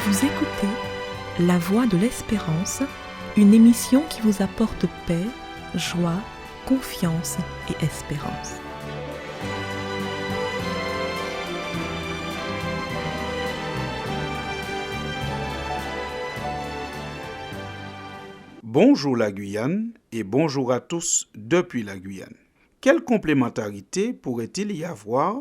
Vous écoutez La Voix de l'Espérance, une émission qui vous apporte paix, joie, confiance et espérance. Bonjour la Guyane et bonjour à tous depuis la Guyane. Quelle complémentarité pourrait-il y avoir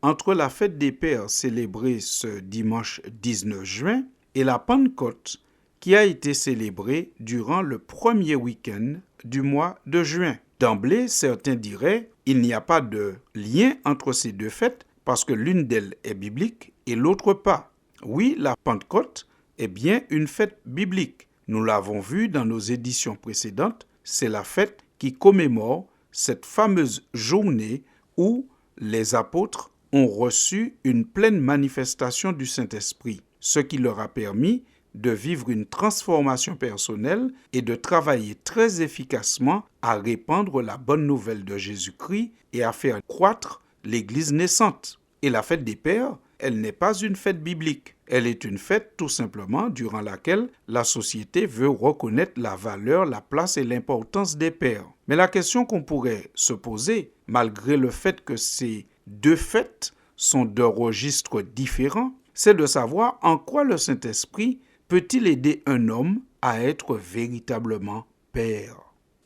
entre la fête des Pères célébrée ce dimanche 19 juin et la Pentecôte qui a été célébrée durant le premier week-end du mois de juin? D'emblée, certains diraient qu'il n'y a pas de lien entre ces deux fêtes parce que l'une d'elles est biblique et l'autre pas. Oui, la Pentecôte est bien une fête biblique. Nous l'avons vu dans nos éditions précédentes, c'est la fête qui commémore cette fameuse journée où les apôtres ont reçu une pleine manifestation du Saint-Esprit, ce qui leur a permis de vivre une transformation personnelle et de travailler très efficacement à répandre la bonne nouvelle de Jésus-Christ et à faire croître l'Église naissante. Et la fête des Pères, elle n'est pas une fête biblique. Elle est une fête tout simplement durant laquelle la société veut reconnaître la valeur, la place et l'importance des pères. Mais la question qu'on pourrait se poser, malgré le fait que ces deux fêtes sont de registres différents, c'est de savoir en quoi le Saint-Esprit peut-il aider un homme à être véritablement père.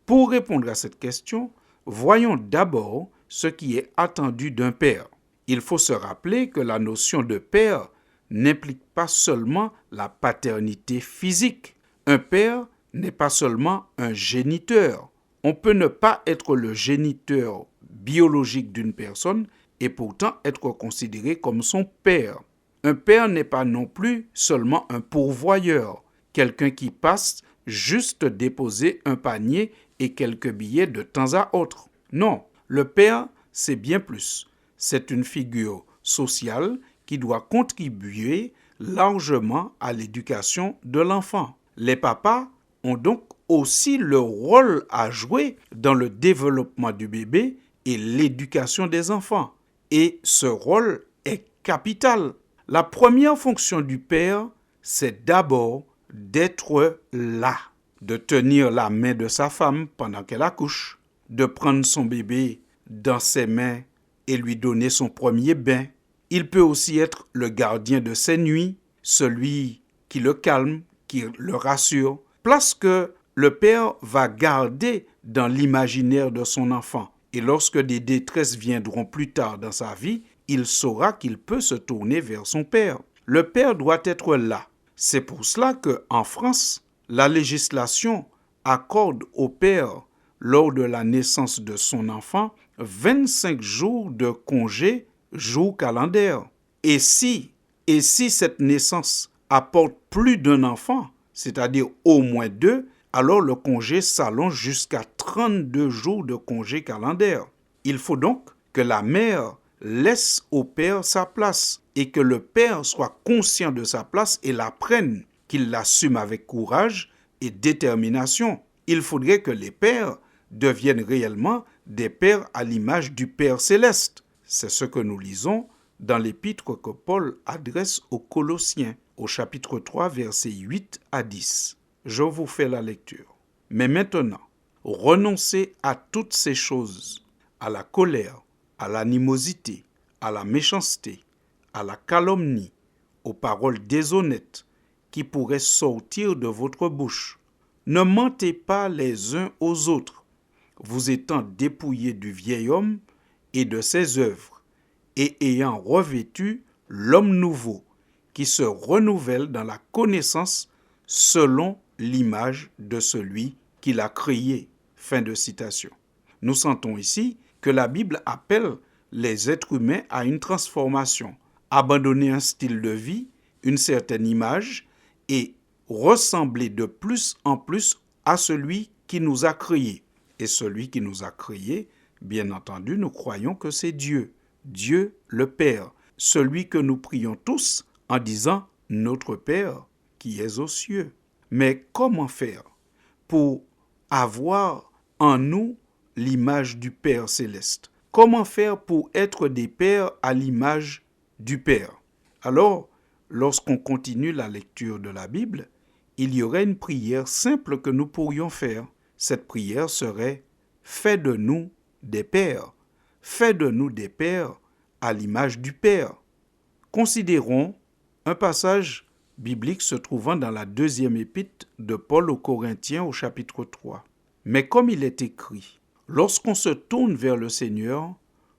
Pour répondre à cette question, voyons d'abord ce qui est attendu d'un père. Il faut se rappeler que la notion de père n'implique pas seulement la paternité physique. Un père n'est pas seulement un géniteur. On peut ne pas être le géniteur biologique d'une personne et pourtant être considéré comme son père. Un père n'est pas non plus seulement un pourvoyeur, quelqu'un qui passe juste déposer un panier et quelques billets de temps à autre. Non, le père, c'est bien plus. C'est une figure sociale qui doit contribuer largement à l'éducation de l'enfant. Les papas ont donc aussi leur rôle à jouer dans le développement du bébé et l'éducation des enfants. Et ce rôle est capital. La première fonction du père, c'est d'abord d'être là, de tenir la main de sa femme pendant qu'elle accouche, de prendre son bébé dans ses mains et lui donner son premier bain. Il peut aussi être le gardien de ses nuits, celui qui le calme, qui le rassure, place que le père va garder dans l'imaginaire de son enfant. Et lorsque des détresses viendront plus tard dans sa vie, il saura qu'il peut se tourner vers son père. Le père doit être là. C'est pour cela qu'en France, la législation accorde au père, lors de la naissance de son enfant, 25 jours de congé, jour calendaire. Et si cette naissance apporte plus d'un enfant, c'est-à-dire au moins 2, alors le congé s'allonge jusqu'à 32 jours de congé calendaire. Il faut donc que la mère laisse au père sa place et que le père soit conscient de sa place et la prenne, qu'il l'assume avec courage et détermination. Il faudrait que les pères deviennent réellement des pères à l'image du Père céleste. C'est ce que nous lisons dans l'épître que Paul adresse aux Colossiens, au chapitre 3, versets 8 à 10. Je vous fais la lecture. Mais maintenant, renoncez à toutes ces choses, à la colère, à l'animosité, à la méchanceté, à la calomnie, aux paroles déshonnêtes qui pourraient sortir de votre bouche. Ne mentez pas les uns aux autres, vous étant dépouillés du vieil homme et de ses œuvres, et ayant revêtu l'homme nouveau, qui se renouvelle dans la connaissance selon l'image de celui qui l'a créé. Fin de citation. Nous sentons ici que la Bible appelle les êtres humains à une transformation, abandonner un style de vie, une certaine image, et ressembler de plus en plus à celui qui nous a créés. Et celui qui nous a créés, bien entendu, nous croyons que c'est Dieu, Dieu le Père, celui que nous prions tous en disant « Notre Père qui es aux cieux ». Mais comment faire pour avoir en nous l'image du Père céleste? Comment faire pour être des pères à l'image du Père? Alors, lorsqu'on continue la lecture de la Bible, il y aurait une prière simple que nous pourrions faire. Cette prière serait « Fais de nous des pères ». Fais de nous des pères à l'image du Père. Considérons un passage biblique se trouvant dans la 2e épître de Paul aux Corinthiens au chapitre 3. Mais comme il est écrit, lorsqu'on se tourne vers le Seigneur,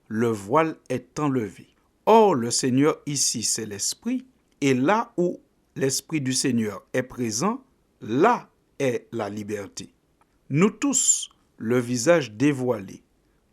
le voile est enlevé. Or, le Seigneur ici, c'est l'Esprit, et là où l'Esprit du Seigneur est présent, là est la liberté. Nous tous, le visage dévoilé,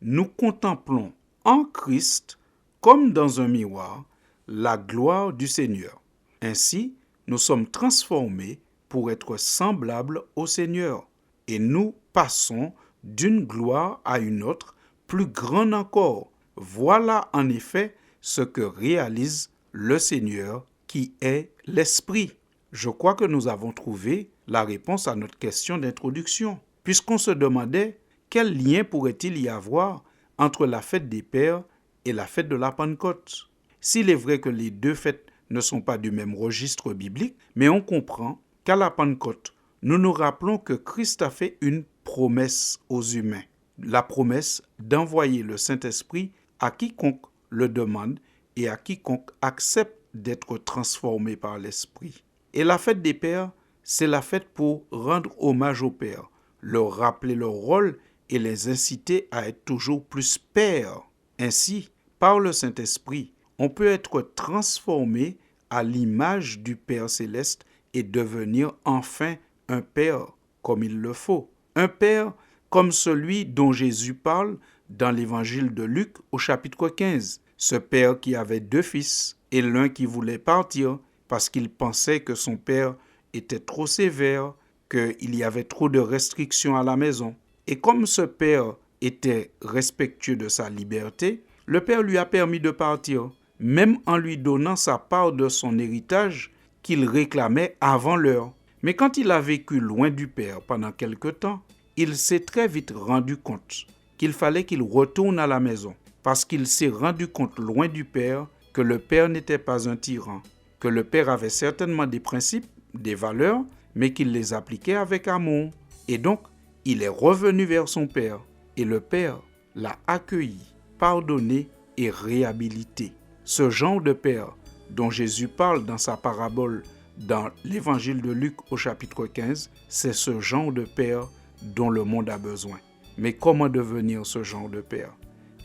nous contemplons en Christ, comme dans un miroir, la gloire du Seigneur. Ainsi, nous sommes transformés pour être semblables au Seigneur, et nous passons d'une gloire à une autre, plus grande encore. Voilà en effet ce que réalise le Seigneur qui est l'Esprit. Je crois que nous avons trouvé la réponse à notre question d'introduction, puisqu'on se demandait quel lien pourrait-il y avoir entre la fête des Pères et la fête de la Pentecôte. S'il est vrai que les deux fêtes ne sont pas du même registre biblique, mais on comprend qu'à la Pentecôte, nous nous rappelons que Christ a fait une promesse aux humains, la promesse d'envoyer le Saint-Esprit à quiconque le demande et à quiconque accepte d'être transformé par l'Esprit. Et la fête des Pères, c'est la fête pour rendre hommage aux Pères, leur rappeler leur rôle et les inciter à être toujours plus pères. Ainsi, par le Saint-Esprit, on peut être transformé à l'image du Père céleste et devenir enfin un Père comme il le faut. Un Père comme celui dont Jésus parle dans l'évangile de Luc au chapitre 15. Ce Père qui avait 2 fils et l'un qui voulait partir parce qu'il pensait que son père était trop sévère, qu'il y avait trop de restrictions à la maison. Et comme ce père était respectueux de sa liberté, le père lui a permis de partir, même en lui donnant sa part de son héritage qu'il réclamait avant l'heure. Mais quand il a vécu loin du père pendant quelque temps, il s'est très vite rendu compte qu'il fallait qu'il retourne à la maison, parce qu'il s'est rendu compte loin du père que le père n'était pas un tyran, que le père avait certainement des principes, des valeurs, mais qu'il les appliquait avec amour. Et donc, il est revenu vers son père, et le père l'a accueilli, pardonné et réhabilité. Ce genre de père dont Jésus parle dans sa parabole dans l'évangile de Luc au chapitre 15, c'est ce genre de père dont le monde a besoin. Mais comment devenir ce genre de père?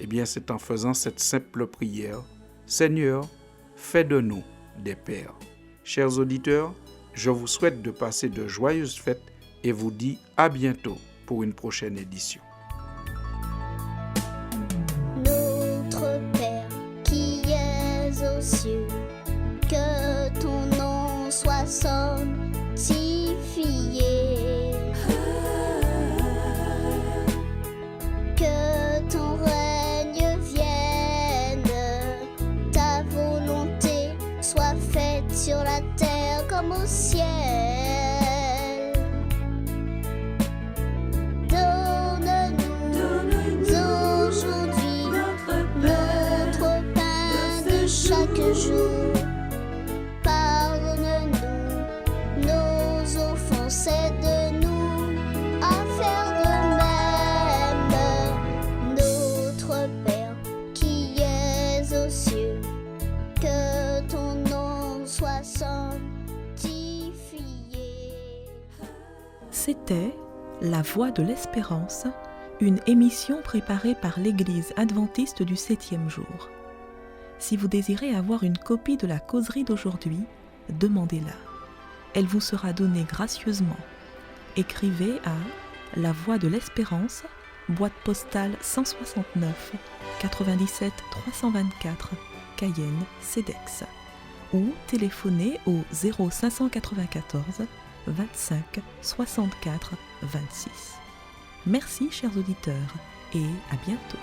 Eh bien, c'est en faisant cette simple prière: Seigneur, fais de nous des pères. Chers auditeurs, je vous souhaite de passer de joyeuses fêtes et vous dis à bientôt pour une prochaine édition. Notre Père qui es aux cieux, que ton nom soit sanctifié, que ton règne vienne, ta volonté soit faite sur la terre comme au ciel. Chaque jour, pardonne-nous nos offenses, aide-nous à faire de même. Notre Père qui es aux cieux, que ton nom soit sanctifié. C'était La Voix de l'Espérance, une émission préparée par l'Église adventiste du 7e jour. Si vous désirez avoir une copie de la causerie d'aujourd'hui, demandez-la. Elle vous sera donnée gracieusement. Écrivez à La Voix de l'Espérance, boîte postale 169 97 324, Cayenne, CEDEX, ou téléphonez au 0594 25 64 26. Merci chers auditeurs et à bientôt.